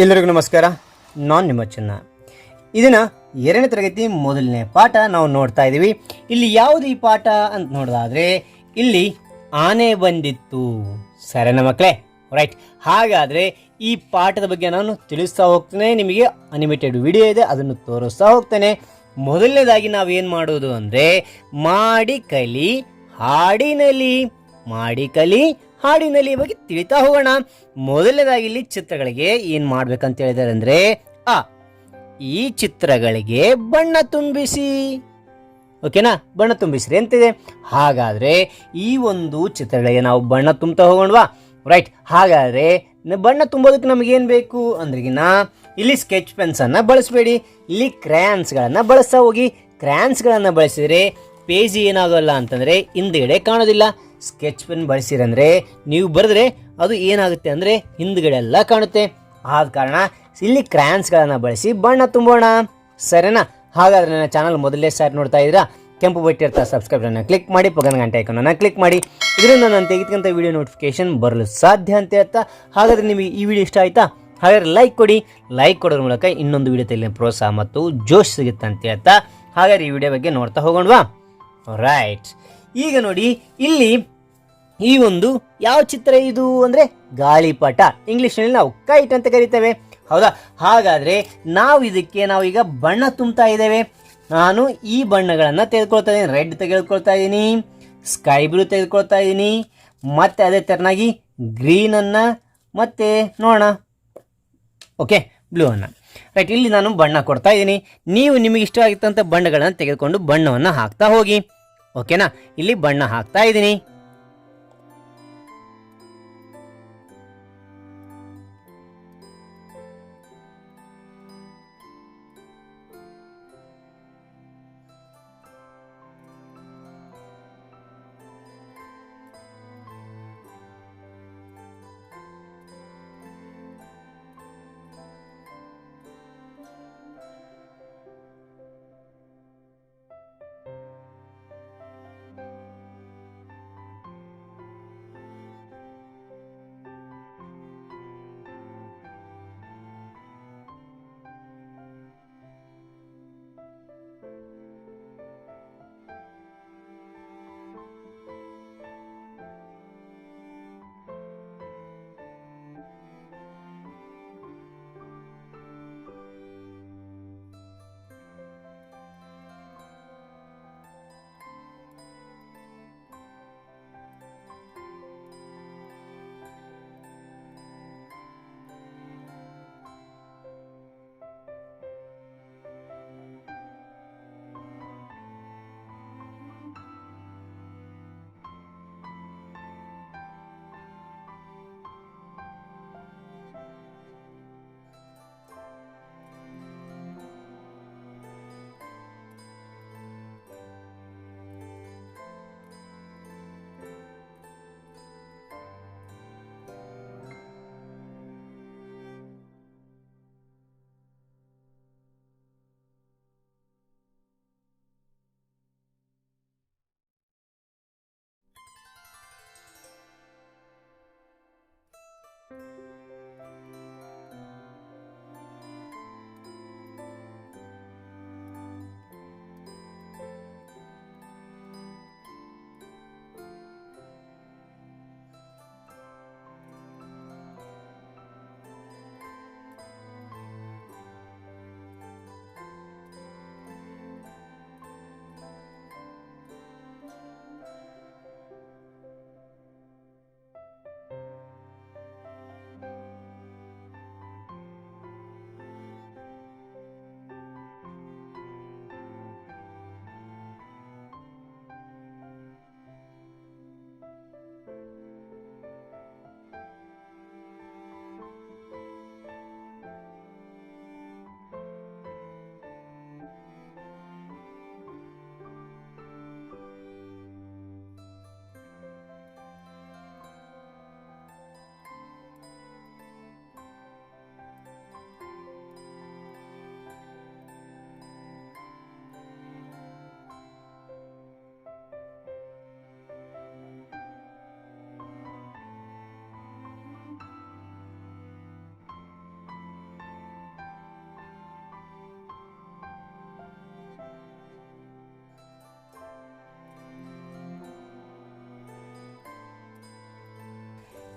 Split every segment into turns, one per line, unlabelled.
ಎಲ್ಲರಿಗೂ ನಮಸ್ಕಾರ. ನಾನು ನಿಮ್ಮ ಚೆನ್ನ. ಇದನ್ನ 2ನೇ ತರಗತಿ ಮೊದಲನೇ ಪಾಠ ನಾವು ನೋಡ್ತಾ ಇದ್ದೀವಿ. ಇಲ್ಲಿ ಯಾವುದು ಈ ಪಾಠ ಅಂತ ನೋಡೋದಾದ್ರೆ ಇಲ್ಲಿ ಆನೆ ಬಂದಿತ್ತು. ಸರಿನಾ ಮಕ್ಕಳೇ? ರೈಟ್. ಹಾಗಾದ್ರೆ ಈ ಪಾಠದ ಬಗ್ಗೆ ನಾನು ತಿಳಿಸ್ತಾ ಹೋಗ್ತೇನೆ. ನಿಮಗೆ ಅನಿಮೇಟೆಡ್ ವಿಡಿಯೋ ಇದೆ, ಅದನ್ನು ತೋರಿಸ್ತಾ ಹೋಗ್ತೇನೆ. ಮೊದಲನೇದಾಗಿ ನಾವೇನು ಮಾಡೋದು ಅಂದರೆ ಮಾಡಿ ಕಲಿ ಹಾಡಿನಲಿ, ಮಾಡಿ ಕಲಿ ಹಾಡಿನಲ್ಲಿ ಬಗ್ಗೆ ತಿಳಿತಾ ಹೋಗೋಣ. ಮೊದಲನೇದಾಗಿ ಇಲ್ಲಿ ಚಿತ್ರಗಳಿಗೆ ಏನು ಮಾಡ್ಬೇಕಂತ ಹೇಳಿದಾರೆ ಅಂದರೆ ಈ ಚಿತ್ರಗಳಿಗೆ ಬಣ್ಣ ತುಂಬಿಸಿ. ಓಕೆನಾ? ಬಣ್ಣ ತುಂಬಿಸ್ರಿ ಅಂತಿದೆ. ಹಾಗಾದರೆ ಈ ಒಂದು ಚಿತ್ರಗಳಿಗೆ ನಾವು ಬಣ್ಣ ತುಂಬ್ತಾ ಹೋಗೋಣವಾ? ರೈಟ್. ಹಾಗಾದರೆ ಬಣ್ಣ ತುಂಬೋದಕ್ಕೆ ನಮಗೇನು ಬೇಕು ಅಂದ್ರಿಗಿನ ಇಲ್ಲಿ ಸ್ಕೆಚ್ ಪೆನ್ಸನ್ನು ಬಳಸಬೇಡಿ, ಇಲ್ಲಿ ಕ್ರ್ಯಾನ್ಸ್ಗಳನ್ನು ಬಳಸ್ತಾ ಹೋಗಿ. ಕ್ರ್ಯಾನ್ಸ್ಗಳನ್ನು ಬಳಸಿದರೆ ಪೇಜ್ ಏನಾಗೋಲ್ಲ ಅಂತಂದರೆ ಹಿಂದ್ಗಡೆ ಕಾಣೋದಿಲ್ಲ. ಸ್ಕೆಚ್ ಪೆನ್ ಬಳಸಿರಂದರೆ ನೀವು ಬರೆದ್ರೆ ಅದು ಏನಾಗುತ್ತೆ ಅಂದರೆ ಹಿಂದ್ಗಡೆ ಎಲ್ಲ ಕಾಣುತ್ತೆ. ಆದ ಕಾರಣ ಇಲ್ಲಿ ಕ್ರ್ಯಾನ್ಸ್ಗಳನ್ನು ಬಳಸಿ ಬಣ್ಣ ತುಂಬೋಣ. ಸರಿನಾ? ಹಾಗಾದರೆ ನನ್ನ ಚಾನಲ್ ಮೊದಲೇ ಸಾರಿ ನೋಡ್ತಾ ಇದ್ದೀರಾ, ಕೆಂಪು ಬಟ್ಟೆ ಇರ್ತಾ ಸಬ್ಸ್ಕ್ರೈಬ್ನ ಕ್ಲಿಕ್ ಮಾಡಿ, ಪಕ್ಕದ ಗಂಟೆ ಐಕಾನನ್ನು ಕ್ಲಿಕ್ ಮಾಡಿ. ಇದರಿಂದ ನಾನು ತೆಗೆದುಕೊಂಥ ವಿಡಿಯೋ ನೋಟಿಫಿಕೇಶನ್ ಬರಲು ಸಾಧ್ಯ ಅಂತ ಹೇಳ್ತಾ, ಹಾಗಾದರೆ ನಿಮಗೆ ಈ ವಿಡಿಯೋ ಇಷ್ಟ ಆಯಿತಾ? ಹಾಗಾದರೆ ಲೈಕ್ ಕೊಡಿ. ಲೈಕ್ ಕೊಡೋದ್ರ ಮೂಲಕ ಇನ್ನೊಂದು ವಿಡಿಯೋದಲ್ಲಿ ಪ್ರೋತ್ಸಾಹ ಮತ್ತು ಜೋಶ್ ಸಿಗುತ್ತೆ ಅಂತ ಹೇಳ್ತಾ, ಹಾಗಾದರೆ ಈ ವಿಡಿಯೋ ಬಗ್ಗೆ ನೋಡ್ತಾ ಹೋಗೋಣವಾ? ರೈಟ್. ಈಗ ನೋಡಿ, ಇಲ್ಲಿ ಈ ಒಂದು ಯಾವ ಚಿತ್ರ ಇದು ಅಂದರೆ ಗಾಳಿಪಟ. ಇಂಗ್ಲೀಷ್ನಲ್ಲಿ ನಾವು ಕೈಟ್ ಅಂತ ಕರಿತೇವೆ, ಹೌದಾ? ಹಾಗಾದರೆ ನಾವು ಈಗ ಬಣ್ಣ ತುಂಬ್ತಾ ಇದ್ದೇವೆ. ನಾನು ಈ ಬಣ್ಣಗಳನ್ನು ತೆಗೆದುಕೊಳ್ತಾ ಇದ್ದೀನಿ. ರೆಡ್ ತೆಗೆದುಕೊಳ್ತಾ ಇದ್ದೀನಿ, ಸ್ಕೈ ಬ್ಲೂ ತೆಗೆದುಕೊಳ್ತಾ ಇದ್ದೀನಿ, ಮತ್ತು ಅದೇ ಥರನಾಗಿ ಗ್ರೀನನ್ನು, ಮತ್ತು ನೋಡೋಣ, ಓಕೆ, ಬ್ಲೂ ಅನ್ನು. ರೈಟ್. ಇಲ್ಲಿ ನಾನು ಬಣ್ಣ ಕೊಡ್ತಾ ಇದ್ದೀನಿ. ನೀವು ನಿಮಗೆ ಇಷ್ಟ ಆಗಿತ್ತಂಥ ಬಣ್ಣಗಳನ್ನು ತೆಗೆದುಕೊಂಡು ಬಣ್ಣವನ್ನು ಹಾಕ್ತಾ ಹೋಗಿ. ಓಕೆನಾ? ಇಲ್ಲಿ ಬಣ್ಣ ಹಾಕ್ತಾ ಇದ್ದೀನಿ.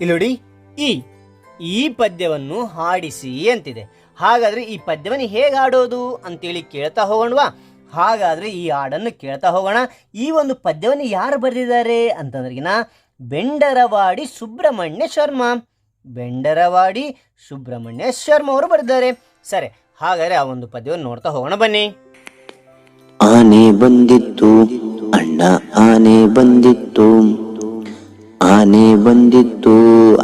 ಇಲ್ಲಿ ನೋಡಿ, ಈ ಪದ್ಯವನ್ನು ಹಾಡಿಸಿ ಅಂತಿದೆ. ಹಾಗಾದ್ರೆ ಈ ಪದ್ಯವನ್ನು ಹೇಗೆ ಹಾಡೋದು ಅಂತೇಳಿ ಕೇಳ್ತಾ ಹೋಗೋಣವಾ? ಹಾಗಾದ್ರೆ ಈ ಹಾಡನ್ನು ಕೇಳ್ತಾ ಹೋಗೋಣ. ಈ ಒಂದು ಪದ್ಯವನ್ನು ಯಾರು ಬರೆದಿದ್ದಾರೆ ಅಂತಂದ್ರಿಗಿನ ಬೆಂಡರವಾಡಿ ಸುಬ್ರಹ್ಮಣ್ಯ ಶರ್ಮ. ಬೆಂಡರವಾಡಿ ಸುಬ್ರಹ್ಮಣ್ಯ ಶರ್ಮ ಅವರು ಬರೆದಿದ್ದಾರೆ. ಸರಿ, ಹಾಗಾದ್ರೆ ಆ ಒಂದು ಪದ್ಯವನ್ನು ನೋಡ್ತಾ ಹೋಗೋಣ ಬನ್ನಿ.
ಆನೆ ಬಂದಿತ್ತು ಅಣ್ಣ, ಆನೆ ಬಂದಿತ್ತು, ಆನೆ ಬಂದಿತ್ತು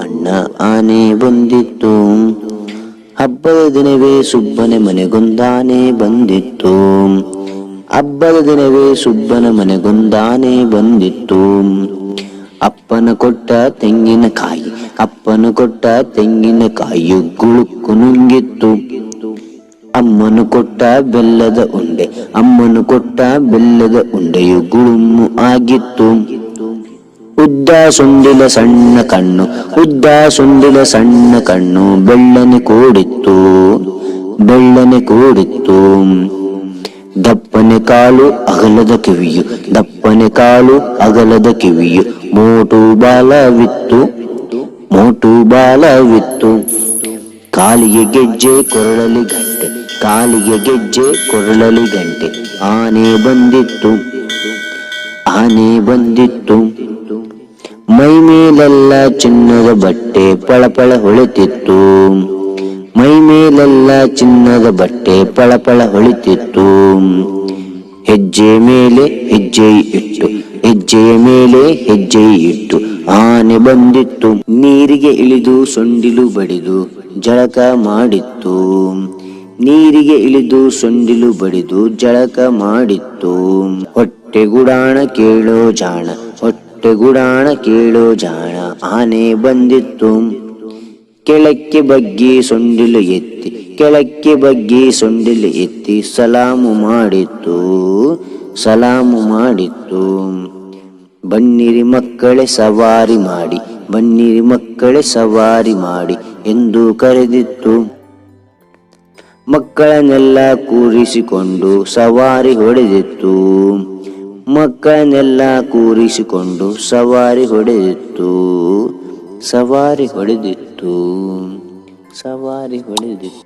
ಅಣ್ಣ, ಆನೆ ಬಂದಿತ್ತು. ಹಬ್ಬದ ದಿನವೇ ಸುಬ್ಬನ ಮನೆಗೊಂದಾನೆ ಬಂದಿತ್ತು, ಹಬ್ಬದ ದಿನವೇ ಸುಬ್ಬನ ಮನೆಗೊಂದಾನೆ ಬಂದಿತ್ತು. ಅಪ್ಪನ ಕೊಟ್ಟ ತೆಂಗಿನಕಾಯಿ, ಅಪ್ಪನ ಕೊಟ್ಟ ತೆಂಗಿನಕಾಯಿ ಗುಳುಕು ನುಂಗಿತ್ತು. ಅಮ್ಮನು ಕೊಟ್ಟ ಬೆಲ್ಲದ ಉಂಡೆ, ಅಮ್ಮನು ಕೊಟ್ಟ ಬೆಲ್ಲದ ಉಂಡೆಯು ಗುಳುಮು ಆಗಿತ್ತು. ಉದ್ದ ಸೊಂಡಿಲ ಸಣ್ಣ ಕಣ್ಣು, ಉದ್ದ ಸೊಂಡಿಲ ಸಣ್ಣ ಕಣ್ಣು ಬೆಳ್ಳನೆ ಕೂಡಿತ್ತು, ಬೆಳ್ಳನೆ ಕೂಡಿತ್ತು. ದಪ್ಪನೆ ಕಾಲು ಅಗಲದ ಕಿವಿಯು, ದಪ್ಪನೆ ಕಾಲು ಅಗಲದ ಕಿವಿಯು ಮೋಟು ಬಾಲವಿತ್ತು, ಮೋಟು ಬಾಲವಿತ್ತು. ಕಾಲಿಗೆ ಗೆಜ್ಜೆ ಕೊರಳಲಿ ಗಂಟೆ, ಕಾಲಿಗೆ ಗೆಜ್ಜೆ ಕೊರಳಲಿ ಗಂಟೆ. ಆನೆ ಬಂದಿತ್ತು, ಆನೆ ಬಂದಿತ್ತು. ಮೈ ಮೇಲೆಲ್ಲ ಚಿನ್ನದ ಬಟ್ಟೆ ಪಳಪಳ ಹೊಳೆತಿತ್ತು, ಮೈ ಮೇಲೆಲ್ಲ ಚಿನ್ನದ ಬಟ್ಟೆ ಪಳಪಳ ಹೊಳಿತಿತ್ತು. ಹೆಜ್ಜೆ ಮೇಲೆ ಹೆಜ್ಜೆ ಇಟ್ಟು, ಹೆಜ್ಜೆಯ ಮೇಲೆ ಹೆಜ್ಜೆ ಇಟ್ಟು ಆನೆ ಬಂದಿತ್ತು. ನೀರಿಗೆ ಇಳಿದು ಸೊಂಡಿಲು ಬಡಿದು ಜಳಕ ಮಾಡಿತ್ತು, ನೀರಿಗೆ ಇಳಿದು ಸೊಂಡಿಲು ಬಡಿದು ಜಳಕ ಮಾಡಿತ್ತು. ಹೊಟ್ಟೆಗುಡಾಣ ಕೇಳೋ ಜಾಣ, ಹೊಟ್ಟೆಗುಡಾಣ ಕೇಳೋ ಜಾಣ ಆನೆ ಬಂದಿತ್ತು. ಕೆಳಕ್ಕೆ ಬಗ್ಗಿ ಸೊಂಡಿಲು ಎತ್ತಿ, ಕೆಳಕ್ಕೆ ಬಗ್ಗಿ ಸೊಂಡಿಲು ಎತ್ತಿ ಸಲಾಮು ಮಾಡಿತ್ತು, ಸಲಾಮು ಮಾಡಿತ್ತು. ಬನ್ನಿರಿ ಮಕ್ಕಳೇ ಸವಾರಿ ಮಾಡಿ, ಬನ್ನಿರಿ ಮಕ್ಕಳೇ ಸವಾರಿ ಮಾಡಿ ಎಂದು ಕರೆದಿತ್ತು. ಮಕ್ಕಳನ್ನೆಲ್ಲ ಕೂರಿಸಿಕೊಂಡು ಸವಾರಿ ಹೊಡೆದಿತ್ತು, ಮಕ್ಕಳನ್ನೆಲ್ಲ ಕೂರಿಸಿಕೊಂಡು ಸವಾರಿ ಹೊಡೆದಿತ್ತು, ಸವಾರಿ ಹೊಡೆದಿತ್ತು, ಸವಾರಿ ಹೊಡೆದಿತ್ತು.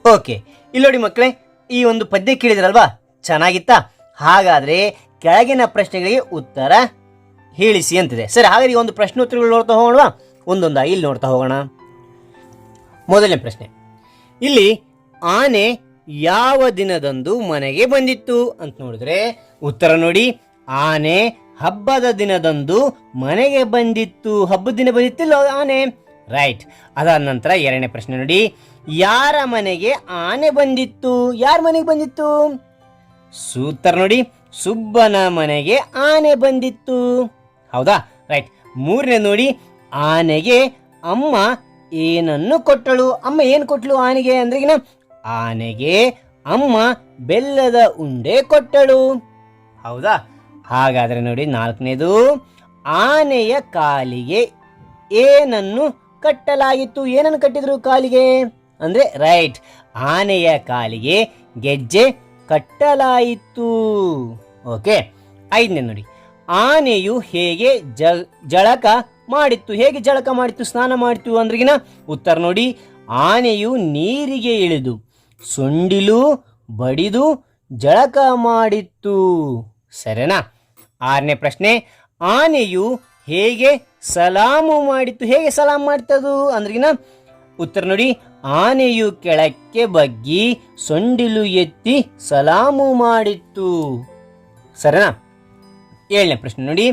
ಓಕೆ, ಇಲ್ಲಿ ನೋಡಿ ಮಕ್ಕಳೇ, ಈ ಒಂದು ಪದ್ಯ ಕೇಳಿದ್ರಲ್ವಾ, ಚೆನ್ನಾಗಿತ್ತಾ? ಹಾಗಾದ್ರೆ ಕೆಳಗಿನ ಪ್ರಶ್ನೆಗಳಿಗೆ ಉತ್ತರ ಹೇಳಿಸಿ ಅಂತಿದೆ. ಸರಿ, ಹಾಗಾದ್ರೆ ಈ ಒಂದು ಪ್ರಶ್ನೋತ್ತರಗಳು ನೋಡ್ತಾ ಹೋಗೋಣ, ಒಂದೊಂದಾಗಿ ಇಲ್ಲಿ ನೋಡ್ತಾ ಹೋಗೋಣ. ಮೊದಲನೇ ಪ್ರಶ್ನೆ, ಇಲ್ಲಿ ಆನೆ ಯಾವ ದಿನದಂದು ಮನೆಗೆ ಬಂದಿತ್ತು ಅಂತ ನೋಡಿದ್ರೆ ಉತ್ತರ ನೋಡಿ, ಆನೆ ಹಬ್ಬದ ದಿನದಂದು ಮನೆಗೆ ಬಂದಿತ್ತು. ಹಬ್ಬದ ದಿನ ಬಂದಿತ್ತಿಲ್ಲ ಆನೆ, ರೈಟ್. ಅದಾದ ನಂತರ ಎರಡನೇ ಪ್ರಶ್ನೆ ನೋಡಿ, ಯಾರ ಮನೆಗೆ ಆನೆ ಬಂದಿತ್ತು? ಯಾರ ಮನೆಗೆ ಬಂದಿತ್ತು? ಸೂತ್ರ ನೋಡಿ, ಸುಬ್ಬನ ಮನೆಗೆ ಆನೆ ಬಂದಿತ್ತು. ಹೌದಾ? ರೈಟ್. ಮೂರನೇ ನೋಡಿ, ಆನೆಗೆ ಅಮ್ಮ ಏನನ್ನು ಕೊಟ್ಟಳು? ಅಮ್ಮ ಏನು ಕೊಟ್ಟಳು ಆನೆಗೆ ಅಂದ್ರೆ ಆನೆಗೆ ಅಮ್ಮ ಬೆಲ್ಲದ ಉಂಡೆ ಕೊಟ್ಟಳು. ಹೌದಾ? ಹಾಗಾದ್ರೆ ನೋಡಿ ನಾಲ್ಕನೇದು, ಆನೆಯ ಕಾಲಿಗೆ ಏನನ್ನು ಕಟ್ಟಲಾಗಿತ್ತು? ಏನನ್ನು ಕಟ್ಟಿದ್ರು ಕಾಲಿಗೆ ಅಂದ್ರೆ ರೈಟ್, ಆನೆಯ ಕಾಲಿಗೆ ಗೆಜ್ಜೆ ಕಟ್ಟಲಾಯಿತು. ಓಕೆ. ಐದನೇ ನೋಡಿ, ಆನೆಯು ಹೇಗೆ ಜಳಕ ಮಾಡಿತ್ತು? ಹೇಗೆ ಜಳಕ ಮಾಡಿತ್ತು, ಸ್ನಾನ ಮಾಡಿತ್ತು ಅಂದ್ರಿಗಿನ ಉತ್ತರ ನೋಡಿ, ಆನೆಯು ನೀರಿಗೆ ಇಳಿದು ಸೊಂಡಿಲು ಬಡಿದು ಜಳಕ ಮಾಡಿತ್ತು. ಸರಿನಾ? ಆರನೇ ಪ್ರಶ್ನೆ, ಆನೆಯು ಹೇಗೆ ಸಲಾಮು ಮಾಡಿತ್ತು? ಹೇಗೆ ಸಲಾಮ್ ಮಾಡ್ತದು ಅಂದ್ರಿಗಿನ ಉತ್ತರ ನೋಡಿ, ಆನೆಯು ಕೆಳಕ್ಕೆ ಬಗ್ಗಿ ಸೊಂಡಿಲು ಎತ್ತಿ ಸಲಾಮು ಮಾಡಿತ್ತು. ಸರಿನಾ? ಏಳನೇ ಪ್ರಶ್ನೆ ನೋಡಿ,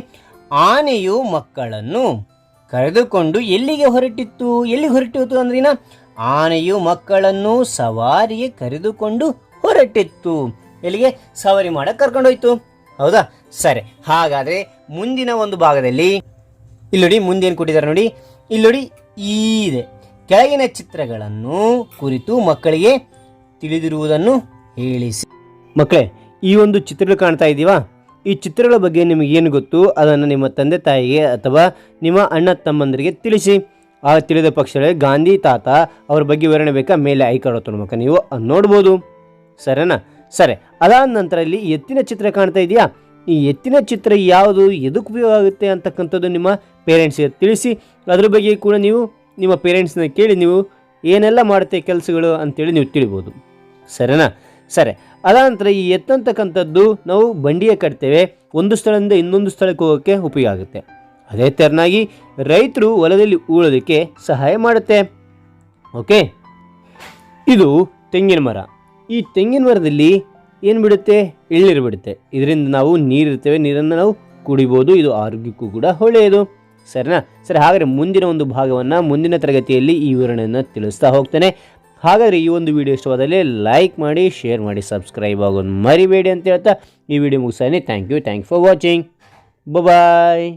ಆನೆಯು ಮಕ್ಕಳನ್ನು ಕರೆದುಕೊಂಡು ಎಲ್ಲಿಗೆ ಹೊರಟಿತ್ತು? ಎಲ್ಲಿಗೆ ಹೊರಟಿತ್ತು ಅಂದ್ರಿನ ಆನೆಯು ಮಕ್ಕಳನ್ನು ಸವಾರಿಗೆ ಕರೆದುಕೊಂಡು ಹೊರಟಿತ್ತು. ಎಲ್ಲಿಗೆ? ಸವಾರಿ ಮಾಡಕ್ಕೆ ಕರ್ಕೊಂಡೋಯ್ತು. ಹೌದಾ? ಸರಿ, ಹಾಗಾದ್ರೆ ಮುಂದಿನ ಒಂದು ಭಾಗದಲ್ಲಿ ಇಲ್ಲಿ ನೋಡಿ ಮುಂದೇನು ಕೊಟ್ಟಿದ್ದಾರೆ ನೋಡಿ, ಇಲ್ಲಿ ನೋಡಿ ಇದೆ ಕೆಳಗಿನ ಚಿತ್ರಗಳನ್ನು ಕುರಿತು ಮಕ್ಕಳಿಗೆ ತಿಳಿದಿರುವುದನ್ನು ಹೇಳಿಸಿ. ಮಕ್ಕಳೇ, ಈ ಒಂದು ಚಿತ್ರಗಳು ಕಾಣ್ತಾ ಇದ್ದೀವಾ? ಈ ಚಿತ್ರಗಳ ಬಗ್ಗೆ ನಿಮಗೆ ಏನು ಗೊತ್ತು ಅದನ್ನು ನಿಮ್ಮ ತಂದೆ ತಾಯಿಗೆ ಅಥವಾ ನಿಮ್ಮ ಅಣ್ಣ ತಮ್ಮಂದರಿಗೆ ತಿಳಿಸಿ. ಆ ತಿಳಿದ ಪಕ್ಷದಲ್ಲಿ ಗಾಂಧಿ ತಾತ ಅವ್ರ ಬಗ್ಗೆ ವಿವರಣೆ ಬೇಕಾ ಮೇಲೆ ಐಕಾಡೋ ಮಕ್ಕ ನೀವು ನೋಡ್ಬೋದು. ಸರಿನಾ? ಸರಿ, ಅದಾದ ನಂತರ ಇಲ್ಲಿ ಎತ್ತಿನ ಚಿತ್ರ ಕಾಣ್ತಾ ಇದೆಯಾ? ಈ ಎತ್ತಿನ ಚಿತ್ರ ಯಾವುದು, ಎದಕ್ಕೆ ಉಪಯೋಗ ಆಗುತ್ತೆ ಅಂತಕ್ಕಂಥದ್ದು ನಿಮ್ಮ ಪೇರೆಂಟ್ಸ್ಗೆ ತಿಳಿಸಿ. ಅದ್ರ ಬಗ್ಗೆ ಕೂಡ ನೀವು ನಿಮ್ಮ ಪೇರೆಂಟ್ಸ್ನ ಕೇಳಿ ನೀವು ಏನೆಲ್ಲ ಮಾಡುತ್ತೆ ಕೆಲಸಗಳು ಅಂತೇಳಿ ನೀವು ತಿಳಿಬೋದು. ಸರಿನಾ? ಸರಿ. ಅದಾನಂತರ ಈ ಎತ್ತಂತಕ್ಕಂಥದ್ದು ನಾವು ಬಂಡಿಯ ಕಟ್ತೇವೆ, ಒಂದು ಸ್ಥಳದಿಂದ ಇನ್ನೊಂದು ಸ್ಥಳಕ್ಕೆ ಹೋಗೋಕ್ಕೆ ಉಪಯೋಗ ಆಗುತ್ತೆ. ಅದೇ ಥರನಾಗಿ ರೈತರು ಹೊಲದಲ್ಲಿ ಉಳೋದಕ್ಕೆ ಸಹಾಯ ಮಾಡುತ್ತೆ. ಓಕೆ, ಇದು ತೆಂಗಿನ ಮರ. ಈ ತೆಂಗಿನ ಮರದಲ್ಲಿ ಏನು ಬಿಡುತ್ತೆ? ಎಳ್ನೀರು ಬಿಡುತ್ತೆ. ಇದರಿಂದ ನಾವು ನೀರಿರ್ತೇವೆ, ನೀರನ್ನು ನಾವು ಕುಡಿಬೋದು. ಇದು ಆರೋಗ್ಯಕ್ಕೂ ಕೂಡ ಒಳ್ಳೆಯದು. ಸರಿನಾ? ಸರಿ, ಹಾಗಾದರೆ ಮುಂದಿನ ಒಂದು ಭಾಗವನ್ನು ಮುಂದಿನ ತರಗತಿಯಲ್ಲಿ ಈ ವಿವರಣೆಯನ್ನು ತಿಳಿಸ್ತಾ ಹೋಗ್ತೇನೆ. ಹಾಗಾದರೆ ಈ ಒಂದು ವಿಡಿಯೋ ಇಷ್ಟವಾದಲ್ಲಿ ಲೈಕ್ ಮಾಡಿ, ಶೇರ್ ಮಾಡಿ, ಸಬ್ಸ್ಕ್ರೈಬ್ ಆಗೋದು ಮರಿಬೇಡಿ ಅಂತ ಹೇಳ್ತಾ ಈ ವಿಡಿಯೋ ಮುಗಿಸ್ತಾನೆ. Thank you for watching. Bye.